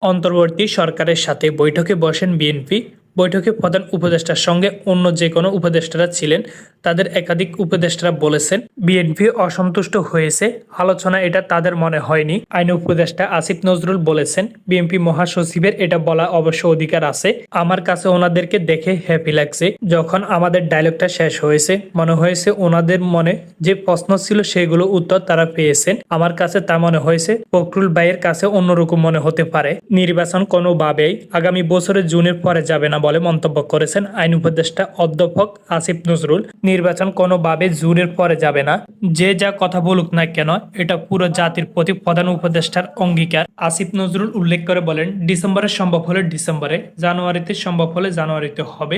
অন্তর্বর্তী সরকারের সাথে বৈঠকে বসেন বিএনপি। বৈঠকে প্রধান উপদেষ্টার সঙ্গে অন্য যে কোনো উপদেষ্টারা ছিলেন। তাদের একাধিক উপদেষ্টারা বলেছেন বিএনপি অসন্তুষ্ট হয়েছে, আলোচনা এটা তাদের মনে হয়নি। আইন উপদেষ্টা আসিফ নজরুল বলেছেন বিএনপি মহাসচিবের এটা বলা অবশ্য অধিকার আছে। আমার কাছে ওনাদেরকে দেখে হ্যাপি লাগছে। যখন আমাদের ডায়লগটা শেষ হয়েছে মনে হয়েছে ওনাদের মনে যে প্রশ্ন ছিল সেগুলো উত্তর তারা পেয়েছেন। আমার কাছে তা মনে হয়েছে, ফখরুল ভাইয়ের কাছে অন্যরকম মনে হতে পারে। নির্বাচন কোনোভাবেই আগামী বছরের জুনের পরে যাবে না বলে মন্তব্য করেছেন আইন উপদেষ্টা অধ্যাপক আসিফ নজরুল। নির্বাচন কোনোভাবে জুনের পরে যাবে না, যে যা কথা বলুক না কেন এটা পুরো জাতির প্রতি প্রধান উপদেষ্টার অঙ্গীকার। আসিফ নজরুল উল্লেখ করে বলেন ডিসেম্বরে সম্ভব হলে ডিসেম্বরে, জানুয়ারিতে সম্ভব হলে জানুয়ারিতে হবে,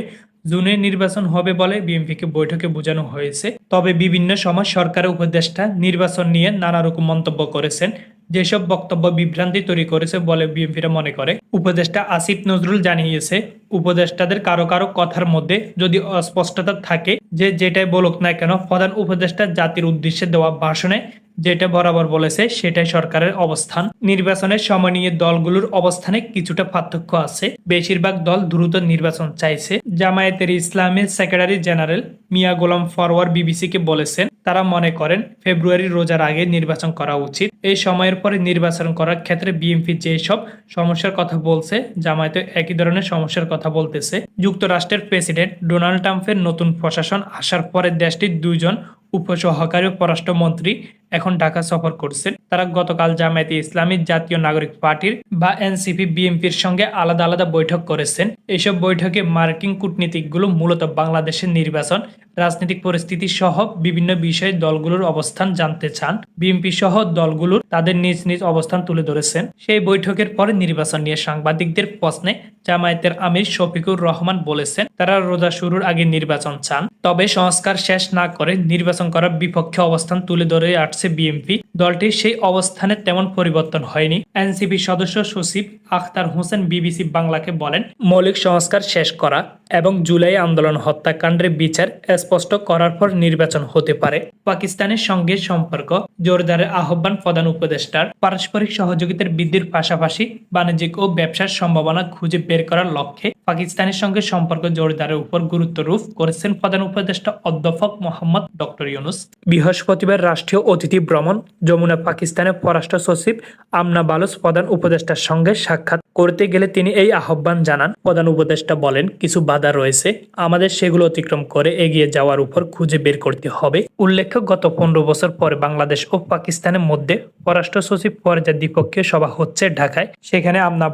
জুনে নির্বাচন হবে বলে বিএনপিকে বৈঠকে বোঝানো হয়েছে। তবে বিভিন্ন সময় সরকারের উপদেষ্টা নির্বাচন নিয়ে নানা রকম মন্তব্য করেছেন, যেসব বক্তব্য বিভ্রান্তি তৈরি করেছে বলে বিএনপিরা মনে করে। উপদেষ্টা আসিফ নজরুল জানিয়েছে উপদেষ্টাদের কারো কারো কথার মধ্যে যদি অস্পষ্টতা থাকে, যে যেটাই বলুক না কেন প্রধান উপদেষ্টা জাতির উদ্দেশ্যে দেওয়া ভাষণে যেটা বরাবর বলেছে সেটাই সরকারের অবস্থান। নির্বাচনের সময় নিয়ে দলগুলোর অবস্থানে কিছুটা পার্থক্য আছে। বেশিরভাগ দল দ্রুত নির্বাচন চাইছে। জামায়াতের ইসলামের সেক্রেটারি জেনারেল মিয়া গোলাম ফরওয়ার বিবিসিকে বলেছেন তারা মনে করেন ফেব্রুয়ারি রোজার আগে নির্বাচন করা উচিত। এই সময়ের পরে নির্বাচন করার ক্ষেত্রে বিএনপি যেসব সমস্যার কথা বলছে জামায়াতে একই ধরনের সমস্যার কথা বলতেছে। যুক্তরাষ্ট্রের প্রেসিডেন্ট ডোনাল্ড ট্রাম্পের নতুন প্রশাসন আসার পরে দেশটির দুইজন উপসহকারী পররাষ্ট্রমন্ত্রী এখন ঢাকা সফর করছেন। তারা গতকাল জামায়াতে ইসলামী জাতীয় নাগরিক পার্টির বা এনসিপি বিএনপির সঙ্গে আলাদা আলাদা বৈঠক করেছেন। এইসব বৈঠকে মার্কিন কূটনীতিকগুলো মূলত বাংলাদেশের নির্বাচন, রাজনৈতিক পরিস্থিতি সহ বিভিন্ন বিষয়ে দলগুলোর অবস্থান জানতে চান। বিএনপি সহ দলগুলোর তাদের নিজ নিজ অবস্থান তুলে ধরেছেন। সেই বৈঠকের পরে নির্বাচন নিয়ে সাংবাদিকদের প্রশ্নে জামায়াতের আমির শফিকুর রহমান বলেছেন তারা রোজা শুরুর আগে নির্বাচন চান, তবে সংস্কার শেষ না করে নির্বাচন করার বিপক্ষে অবস্থান তুলে ধরে আসছে বিএনপি। দলটির সেই অবস্থানে তেমন পরিবর্তন হয়নি। এনসিপি সদস্য সচিব আখতার হোসেন বিবিসি বাংলাকে বলেন মৌলিক সংস্কার শেষ করা এবং জুলাই আন্দোলন হত্যাকাণ্ডের বিচার স্পষ্ট করার পর নির্বাচন হতে পারে। পাকিস্তানের সঙ্গে সম্পর্ক জোরদারের আহ্বান প্রধান উপদেষ্টার। পারস্পরিক সহযোগিতার বৃদ্ধির পাশাপাশি বাণিজ্যিক ও ব্যবসার সম্ভাবনা খুঁজে বের করার লক্ষ্যে পাকিস্তানের সঙ্গে সম্পর্ক জোরদারের উপর গুরুত্বারোপ করেছেন প্রধান উপদেষ্টা অধ্যাপক মোহাম্মদ ডক্টর ইউনূস। বৃহস্পতিবার রাষ্ট্রীয় অতিথি ভ্রমণ যমুনা পাকিস্তানের পররাষ্ট্র সচিব আমনা বালুচ প্রধান উপদেষ্টার সঙ্গে সাক্ষাৎ করতে গেলে তিনি এই আহ্বান জানান। প্রধান উপদেষ্টা বলেন কিছু বাধা রয়েছে, আমাদের সেগুলো অতিক্রম করে এগিয়ে যাওয়ার উপর খুঁজে বের করতে হবে। উল্লেখ্য গত 15 বছর পরে বাংলাদেশ ও পাকিস্তানের মধ্যে পররাষ্ট্র সচিব পর্যায়ে দ্বিপক্ষীয় সভা হচ্ছে ঢাকায়। সেখানে আমনা